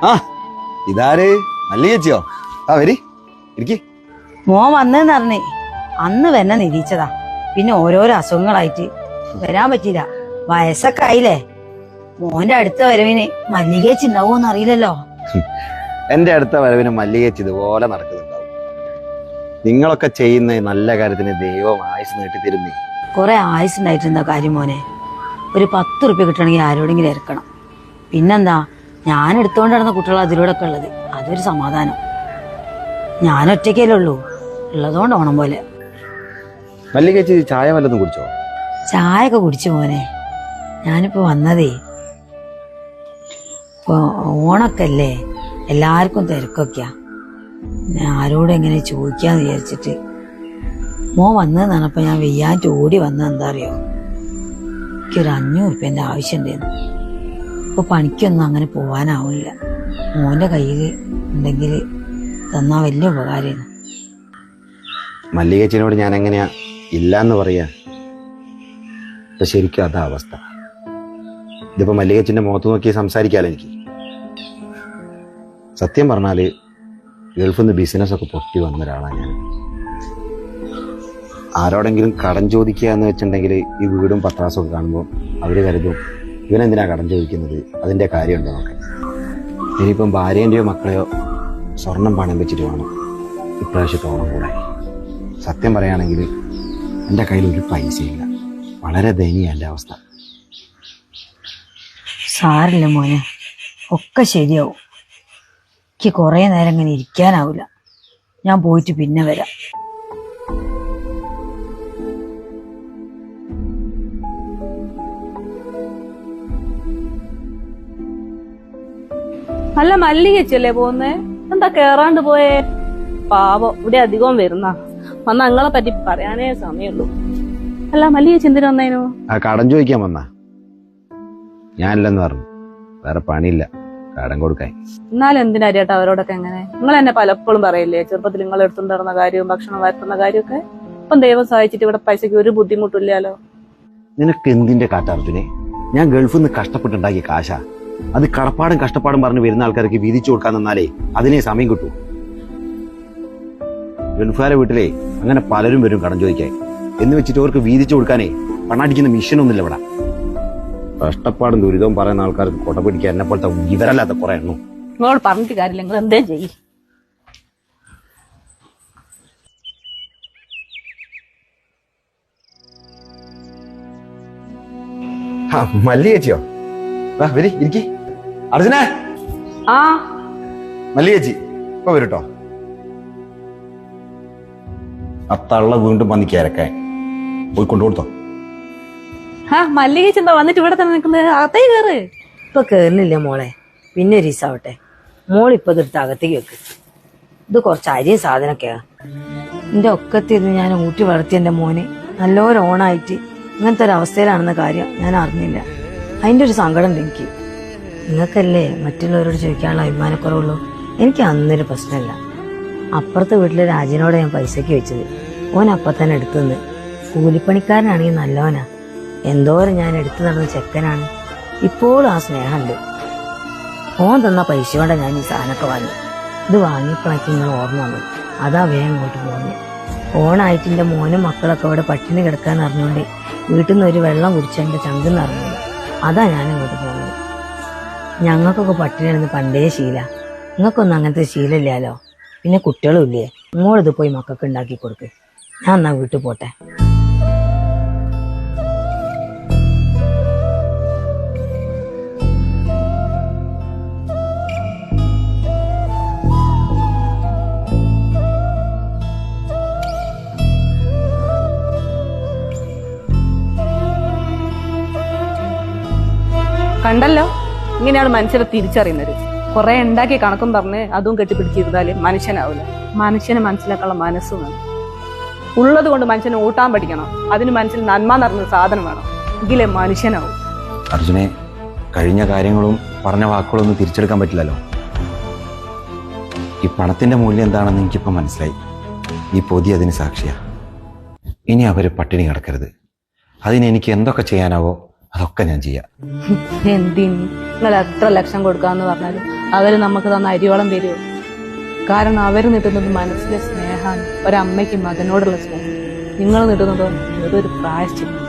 ആ ഇതാര് മല്ലികച്ചിയോ? ആ വരി ഇരിക്കി. മോൻ വന്നെന്ന് പറഞ്ഞേ അന്ന് വന്നെ നിരീച്ചതാ. പിന്നെ ഓരോരോ അസുഖങ്ങളായിട്ട് വരാൻ പറ്റില്ല. വയസ്സൊക്കെ ആയില്ലേ. മോന്റെ അടുത്ത വരവിന് മല്ലികേച്ചി ഉണ്ടാവോന്ന് അറിയില്ലല്ലോ. എന്റെ അടുത്ത വരവിന് മല്ലികച്ചി ഇതുപോലെ നടക്കുന്നുണ്ടാവും. നിങ്ങളൊക്കെ ചെയ്യുന്ന നല്ല കാര്യത്തിന് ദൈവം ആയുസ് നീട്ടിത്തരുന്നേ. കുറെ ആയുസ് ഉണ്ടായിട്ടുണ്ടാ കാര്യം മോനെ. ഒരു 10 ഉറുപ്പ്യ കിട്ടണമെങ്കിൽ ആരോടെങ്കിലും ഇറക്കണം. പിന്നെന്താ, ഞാൻ എടുത്തോണ്ട് നടന്ന കുട്ടികൾ അതിലൂടെ ഒക്കെ ഉള്ളത്. അതൊരു സമാധാനം. ഞാൻ ഒറ്റയ്ക്കല്ലേ ഉള്ളൂ, ഉള്ളതുകൊണ്ട് ഓണം പോലെ. മല്ലികച്ചി ചായ വല്ലതും കുടിച്ചോ? ചായ ഒക്കെ കുടിച്ചു മോനെ. ഞാനിപ്പോ വന്നതേ, ഇപ്പൊ ഓണൊക്കെ അല്ലേ, എല്ലാവർക്കും തിരക്കൊക്കെയാ. ഞാൻ ആരോടും എങ്ങനെ ചോദിക്കാന്ന് വിചാരിച്ചിട്ട് മോൻ വന്നതെന്ന് പറഞ്ഞപ്പോ ഞാൻ വെയ്യാറ്റ് ഓടി വന്നത്. എന്താ അറിയോ, എനിക്കൊരു 500 ഉറുപ്പ്യന്റെ ആവശ്യം ഉണ്ടായിരുന്നു. ഇപ്പൊ പണിക്കൊന്നും അങ്ങനെ പോവാനാവില്ല. മോന്റെ കയ്യിൽ ഉണ്ടെങ്കിൽ തന്നാ വലിയ ഉപകാരമായിരുന്നു. മല്ലികച്ചിനോട് ഞാൻ എങ്ങനെയാ ഇല്ലാന്ന് പറയാ? ഇപ്പൊ ശരിക്കും അതാ അവസ്ഥ. ഇതിപ്പോ മല്ലികച്ചിന്റെ മുഖത്ത് നോക്കി സംസാരിക്കാലോ എനിക്ക്. സത്യം പറഞ്ഞാല് ഗൾഫിൽ നിന്ന് ബിസിനസ്സൊക്കെ പൊട്ടി വന്ന ഒരാളാണ് ഞാൻ. ആരോടെങ്കിലും കടം ചോദിക്കുക എന്ന് വെച്ചിട്ടുണ്ടെങ്കിൽ ഈ വീടും പത്രാസും ഒക്കെ കാണുമ്പോൾ അവര് കരുതും ഇവനെന്തിനാ കടം ചോദിക്കുന്നത്, അതിന്റെ കാര്യമുണ്ടോ നോക്കാൻ. ഇനിയിപ്പം ഭാര്യേന്റെയോ മക്കളെയോ സ്വർണം പണം വെച്ചിട്ട് വേണം ഇപ്രാവശ്യത്തെ ഓണം കൂടായി. സത്യം പറയുകയാണെങ്കിൽ എൻ്റെ കയ്യിൽ ഒരു പൈസയില്ല. വളരെ ദയനീയ എൻ്റെ അവസ്ഥ. സാരില്ല മോനെ, ഒക്കെ ശരിയാവും. എനിക്ക് കുറെ നേരം ഇങ്ങനെ ഇരിക്കാനാവില്ല. ഞാൻ പോയിട്ട് പിന്നെ വരാം. അല്ല മല്ലികച്ചല്ലേ പോന്നേ? എന്താ കേറാണ്ട് പോയേ? പാവം, ഇവിടെ അധികവും വരുന്ന വന്ന അങ്ങളെ പറ്റി പറയാനേ സമയമുള്ളൂ. അല്ല മല്ലികച്ച എന്തിനു വന്നേനു? ആ കടം ചോദിക്കാൻ വന്നാ. ഞാനില്ലെന്ന് പറഞ്ഞു, വേറെ പണിയില്ല കടം കൊടുക്കാൻ. എന്നാലും എന്തിനാ ചേട്ടാ അവരോടൊക്കെ എങ്ങനെ? നിങ്ങൾ എന്നെ പലപ്പോഴും പറയില്ലേ ചെറുപ്പത്തിൽ നിങ്ങൾ എടുത്തുകൊണ്ട് നടന്ന കാര്യവും ഭക്ഷണം വരുത്തുന്ന കാര്യമൊക്കെ. ഇപ്പം ദൈവം സഹായിച്ചിട്ട് ഇവിടെ പൈസക്ക് ഒരു ബുദ്ധിമുട്ടില്ലല്ലോ. നിനക്ക് എന്തിന്റെ കാറ്റാർത്തിനെ? ഞാൻ ഗൾഫിൽ നിന്ന് കഷ്ടപ്പെട്ടുണ്ടാക്കിയ കാശാ. അത് കടപ്പാടും കഷ്ടപ്പാടും പറഞ്ഞ് വരുന്ന ആൾക്കാർക്ക് വീതിച്ചു കൊടുക്കാൻ നിന്നാലേ അതിനെ സമയം കിട്ടൂ. ഗൾഫുകാരെ വീട്ടിലേ അങ്ങനെ പലരും വരും കടം ചോദിക്കാൻ. എന്ന് വെച്ചിട്ട് അവർക്ക് വീതിച്ചു കൊടുക്കാനേ പണടിക്കുന്ന മിഷനൊന്നുമില്ല ഇവിടെ. കഷ്ടപ്പാടും ദുരിതവും പറയുന്ന ആൾക്കാർക്ക് കൊട പിടിക്കാൻ എന്നെ പോലത്തെ ഇവരല്ലാത്ത കുറെ എണ്ണു. നിങ്ങളോട് പറഞ്ഞിട്ട് കാര്യമില്ല, നിങ്ങൾ എന്തേ ചെയ്യും. മല്ലികച്ചിയോ? വരി ഇരിക്കി. അർജുന, ആ മല്ലികച്ചി ഇപ്പൊ വരട്ടോ. ആ തള്ള വീണ്ടും വന്ന് കയറക്കാൻ പോയി കൊണ്ടുകൊടുത്തോ. മല്ലികച്ച എന്താ വന്നിട്ട് ഇവിടെ തന്നെ നിൽക്കുന്നത്? അകത്തേ കയറ്. ഇപ്പൊ കേറുന്നില്ല മോളെ, പിന്നെ ഒരു ദിവസാവട്ടെ. മോളിപ്പൊ ഇതെടുത്ത് അകത്തേക്ക് വെക്ക്. ഇത് കുറച്ച് അരിയും സാധനമൊക്കെയാ. എന്റെ ഒക്കത്തിരുന്ന് ഞാൻ ഊട്ടി വളർത്തിയ എന്റെ മോന് നല്ലൊരു ഓണായിട്ട് ഇങ്ങനത്തെ ഒരു അവസ്ഥയിലാണെന്ന കാര്യം ഞാൻ അറിഞ്ഞില്ല. അതിന്റെ ഒരു സങ്കടം ഉണ്ട് എനിക്ക്. നിങ്ങൾക്കല്ലേ മറ്റുള്ളവരോട് ചോദിക്കാനുള്ള അഭിമാനക്കുറവുള്ളൂ. എനിക്ക് അന്നൊരു പ്രശ്നമില്ല. അപ്പുറത്തെ വീട്ടിലെ രാജനോട് ഞാൻ പൈസക്ക് വെച്ചത്. ഓൻ അപ്പൊ തന്നെ എടുത്തുനിന്ന്. കൂലിപ്പണിക്കാരനാണെങ്കിൽ നല്ലവനാ. എന്തോരം ഞാൻ എടുത്തു നടന്ന ചെക്കനാണ്. ഇപ്പോഴും ആ സ്നേഹമുണ്ട്. ഓൻ തന്ന പൈസ കൊണ്ട് ഞാൻ ഈ സാധനമൊക്കെ വാങ്ങി. ഇത് വാങ്ങിയപ്പോഴേക്ക് നിങ്ങൾ ഓർമ്മ വന്നു. അതാ വേഗം ഇങ്ങോട്ട് പോകുന്നത്. ഓണായിട്ട് എൻ്റെ മോനും മക്കളൊക്കെ ഇവിടെ പട്ടിണി കിടക്കാൻ അറിഞ്ഞുകൊണ്ട് വീട്ടിൽ നിന്ന് ഒരു വെള്ളം കുടിച്ച് എൻ്റെ ചങ്കെന്ന് അറിഞ്ഞില്ല. അതാ ഞാൻ ഇങ്ങോട്ട് പോകുന്നത്. ഞങ്ങൾക്കൊക്കെ പട്ടിണി കിടന്ന് പണ്ടേ ശീല. നിങ്ങൾക്കൊന്നും അങ്ങനത്തെ ശീലമില്ലല്ലോ. പിന്നെ കുട്ടികളും ഇല്ലേ, നിങ്ങളിത് പോയി മക്കൾക്ക് ഉണ്ടാക്കി കൊടുക്ക്. ഞാൻ എന്നാ വീട്ടിൽ പോട്ടെ. കണ്ടല്ലോ, ഇങ്ങനെയാണ് മനുഷ്യരെ തിരിച്ചറിയുന്നത്. കുറെ ഉണ്ടാക്കി കണക്കും പറഞ്ഞ് അതും കെട്ടിപ്പിടിച്ചിരുന്നാല് മനുഷ്യനാവില്ല. മനുഷ്യനെ മനസ്സിലാക്കാനുള്ള മനസ്സ് വേണം. ഉള്ളത് കൊണ്ട് മനുഷ്യനെ ഊട്ടാൻ പഠിക്കണം. അതിന് മനസ്സിൽ നന്മ നിറഞ്ഞ സാധനം വേണം. എങ്കിലേ മനുഷ്യനാവും. അർജുനെ, കഴിഞ്ഞ കാര്യങ്ങളും പറഞ്ഞ വാക്കുകളൊന്നും തിരിച്ചെടുക്കാൻ പറ്റില്ലല്ലോ. ഈ പണത്തിന്റെ മൂല്യം എന്താണെന്ന് എനിക്കിപ്പോ മനസ്സിലായി. ഈ പൊതി അതിന് സാക്ഷിയാ. ഇനി അവര് പട്ടിണി കിടക്കരുത്. അതിന് എനിക്ക് എന്തൊക്കെ ചെയ്യാനാവോ അതൊക്കെ ഞാൻ ചെയ്യാം. എന്തിന് നിങ്ങൾ എത്ര ലക്ഷം കൊടുക്കാന്ന് പറഞ്ഞാലും അവര് നമുക്ക് തന്ന അരിയോളം തരുമോ? കാരണം അവർ നീട്ടുന്നത് മനസ്സിലെ സ്നേഹമാണ്, ഒരമ്മയ്ക്ക് മകനോടുള്ള സ്നേഹം. നിങ്ങൾ നീട്ടുന്നതോ അതൊരു പ്രായശ്ചിത്തം.